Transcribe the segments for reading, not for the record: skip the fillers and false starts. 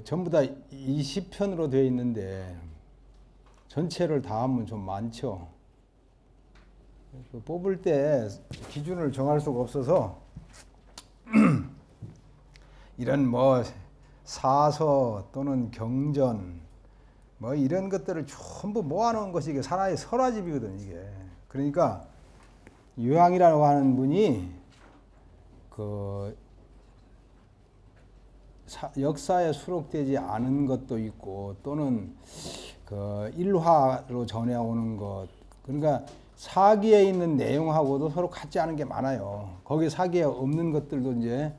전부 다 20편으로 되어 있는데 전체를 다 하면 좀 많죠. 뽑을 때 기준을 정할 수가 없어서 이런 뭐 사서 또는 경전 뭐 이런 것들을 전부 모아놓은 것이 이게 하나의 설화집이거든 이게. 그러니까 유황이라고 하는 분이 역사에 수록되지 않은 것도 있고 또는 일화로 전해오는 것, 그러니까 사기에 있는 내용하고도 서로 같지 않은 게 많아요. 거기 사기에 없는 것들도 이제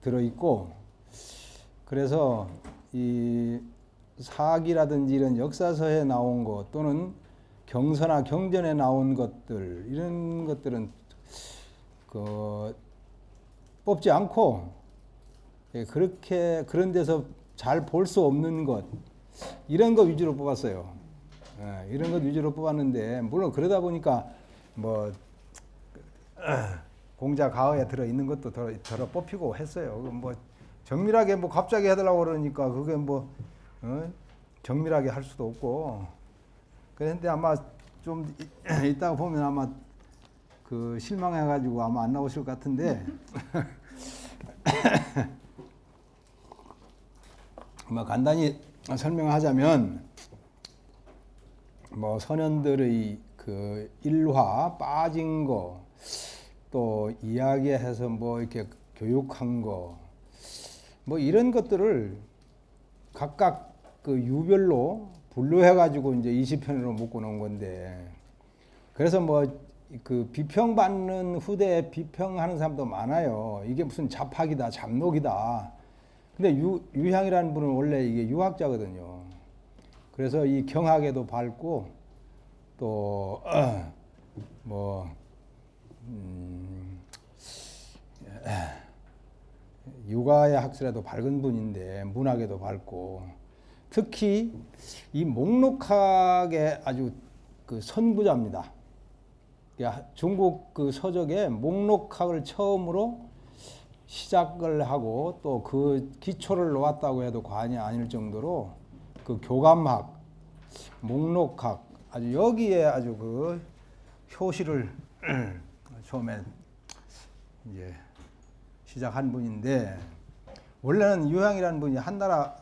들어있고, 그래서 이 사기라든지 이런 역사서에 나온 것 또는 경서나 경전에 나온 것들, 이런 것들은 뽑지 않고 그렇게 그런 데서 잘 볼 수 없는 것, 이런 거 위주로 뽑았어요. 이런 것 위주로 뽑았는데, 물론 그러다 보니까 뭐 공자 가어에 들어 있는 것도 덜어 뽑히고 했어요. 뭐 정밀하게 뭐 갑자기 해달라고 그러니까 그게 뭐 정밀하게 할 수도 없고. 그런데 아마 좀 이따가 보면 아마 실망해가지고 아마 안 나오실 것 같은데. 뭐 간단히 설명하자면, 뭐 선현들의 일화 빠진 거, 또 이야기해서 뭐 이렇게 교육한 거, 뭐 이런 것들을 각각 유별로 분류해가지고 이제 20편으로 묶어 놓은 건데, 그래서 뭐 비평받는 후대에 비평하는 사람도 많아요. 이게 무슨 잡학이다, 잡록이다. 근데 유향이라는 분은 원래 이게 유학자거든요. 그래서 이 경학에도 밝고 또 육아의 학술에도 밝은 분인데 문학에도 밝고, 특히 이 목록학의 아주 선구자입니다. 중국 서적에 목록학을 처음으로 시작을 하고 또 그 기초를 놓았다고 해도 과언이 아닐 정도로 교감학, 목록학, 아주 여기에 아주 효시를 처음에 이제 시작한 분인데, 원래는 유향이라는 분이 한나라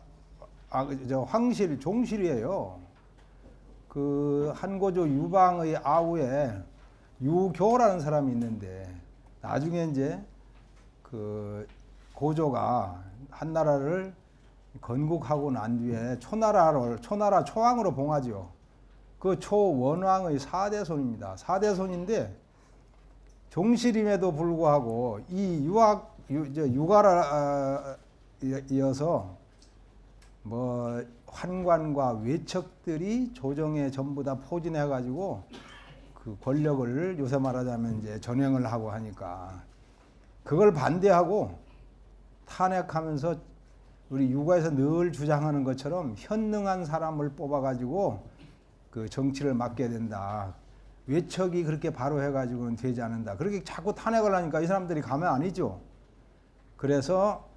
황실 종실이에요. 한고조 유방의 아우에 유교라는 사람이 있는데, 나중에 이제 고조가 한나라를 건국하고 난 뒤에 초나라 초왕으로 봉하죠. 그 초원왕의 4대 손입니다. 4대 손인데 종실임에도 불구하고 이 유가라 이어서 뭐 환관과 외척들이 조정에 전부 다 포진해 가지고 권력을 요새 말하자면 이제 전횡을 하고 하니까, 그걸 반대하고 탄핵하면서 우리 육아에서 늘 주장하는 것처럼 현능한 사람을 뽑아가지고 정치를 맡게 된다. 외척이 그렇게 바로 해가지고는 되지 않는다. 그렇게 자꾸 탄핵을 하니까 이 사람들이 가면 아니죠. 그래서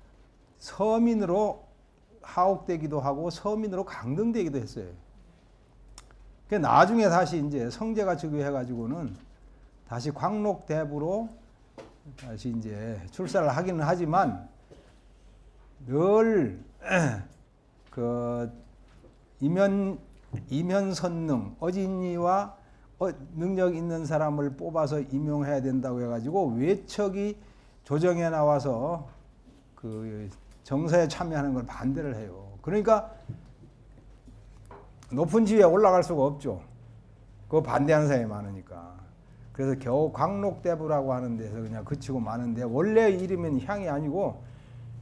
서민으로 하옥되기도 하고 서민으로 강등되기도 했어요. 나중에 다시 이제 성제가 즉위해가지고는 다시 광록대부로 다시 이제 출사를 하기는 하지만, 늘 이면선능, 어진이와 능력 있는 사람을 뽑아서 임용해야 된다고 해가지고 외척이 조정에 나와서 정사에 참여하는 걸 반대를 해요. 그러니까 높은 지위에 올라갈 수가 없죠. 그거 반대하는 사람이 많으니까. 그래서 겨우 광록대부라고 하는 데서 그냥 그치고 마는데, 원래 이름은 향이 아니고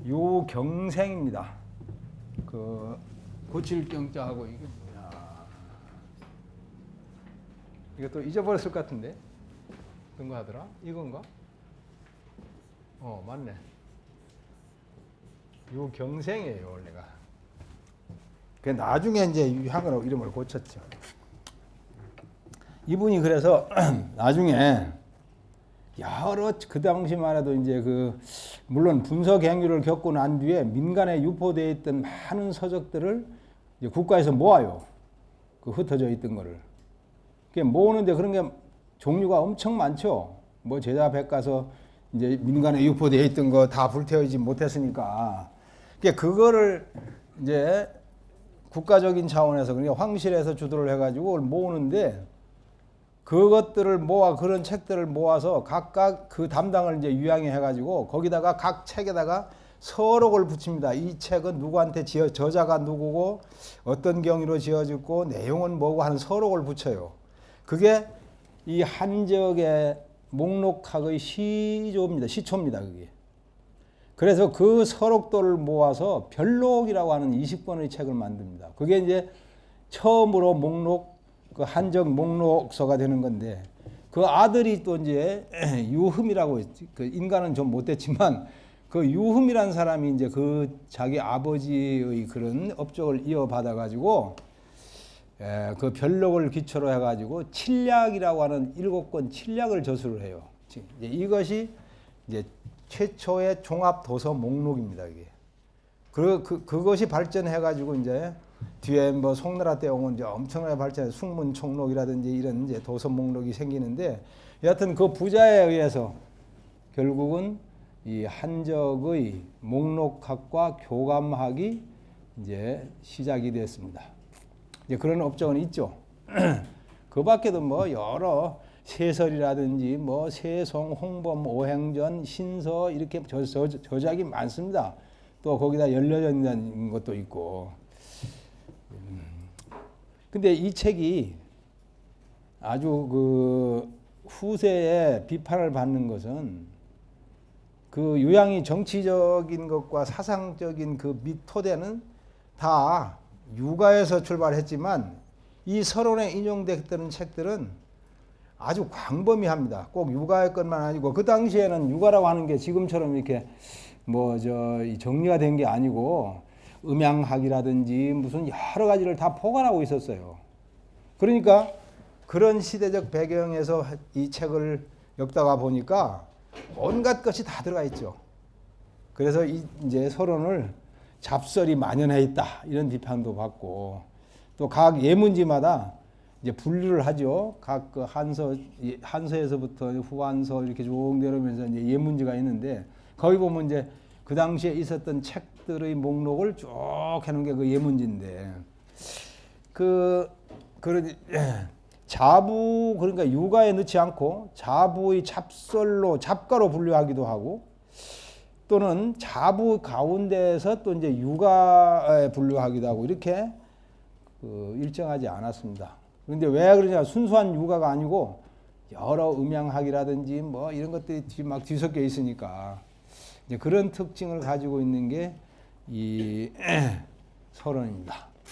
유경생입니다. 고칠 경자하고 이게 뭐야? 이것도 잊어버렸을 것 같은데? 어떤 거 하더라? 이건가? 맞네. 유경생이에요, 원래가. 그 나중에 이제 유향으로 이름을 고쳤죠. 이분이 그래서 나중에 여러 그 당시만 해도 이제 그 물론 분석 행위를 겪고 난 뒤에 민간에 유포되어 있던 많은 서적들을 이제 국가에서 모아요. 그 흩어져 있던 거를. 그게 모으는데 그런 게 종류가 엄청 많죠. 뭐 제자 백과서 이제 민간에 유포되어 있던 거 다 불태우지 못했으니까. 그거를 이제 국가적인 차원에서 그러니까 황실에서 주도를 해가지고 모으는데 그것들을 모아 그런 책들을 모아서 각각 그 담당을 이제 유양해 해가지고 거기다가 각 책에다가 서록을 붙입니다. 이 책은 누구한테 저자가 누구고 어떤 경위로 지어졌고 내용은 뭐고 하는 서록을 붙여요. 그게 이 한적의 목록학의 시조입니다. 시초입니다. 그게. 그래서 그 서록들을 모아서 별록이라고 하는 20권의 책을 만듭니다. 그게 이제 처음으로 목록 그 한적 목록서가 되는 건데 그 아들이 또 이제 유흠이라고 그 인간은 좀 못됐지만 그 유흠이라는 사람이 이제 그 자기 아버지의 그런 업적을 이어받아 가지고 그 별록을 기초로 해 가지고 칠략이라고 하는 7권 칠략을 저술을 해요. 이제 이것이 이제 최초의 종합 도서 목록입니다. 이게. 그것이 발전해 가지고 이제 뒤에 뭐 송나라 때 오면 이제 엄청나게 발전해 숙문총록이라든지 이런 이제 도서 목록이 생기는데 여하튼 그 부자에 의해서 결국은 이 한적의 목록학과 교감학이 이제 시작이 됐습니다. 이제 그런 업적은 있죠. 그 밖에도 뭐 여러 세설이라든지 뭐 세송, 홍범, 오행전, 신서 이렇게 저작이 많습니다. 또 거기다 연려전이라는 것도 있고. 근데 이 책이 아주 그 후세에 비판을 받는 것은 그 유양이 정치적인 것과 사상적인 그 밑토대는 다 유가에서 출발했지만 이 서론에 인용됐던 책들은 아주 광범위합니다. 꼭 유가의 것만 아니고 그 당시에는 유가라고 하는 게 지금처럼 이렇게 뭐 정리가 된 게 아니고 음양학이라든지 무슨 여러 가지를 다 포괄하고 있었어요. 그러니까 그런 시대적 배경에서 이 책을 읽다가 보니까 온갖 것이 다 들어가 있죠. 그래서 이제 서론을 잡설이 만연해 있다 이런 비판도 받고 또 각 예문지마다 이제 분류를 하죠. 각 그 한서에서부터 후한서 이렇게 쭉 내려오면서 이제 예문지가 있는데 거기 보면 이제 그 당시에 있었던 책들의 목록을 쭉 해놓은 게 그 예문지인데 자부 그러니까 유가에 넣지 않고 자부의 잡가로 분류하기도 하고 또는 자부 가운데에서 또 이제 유가에 분류하기도 하고 이렇게 일정하지 않았습니다. 그런데 왜 그러냐 순수한 유가가 아니고 여러 음양학이라든지 뭐 이런 것들이 막 뒤섞여 있으니까 이제 그런 특징을 가지고 있는 게 이 서론입니다.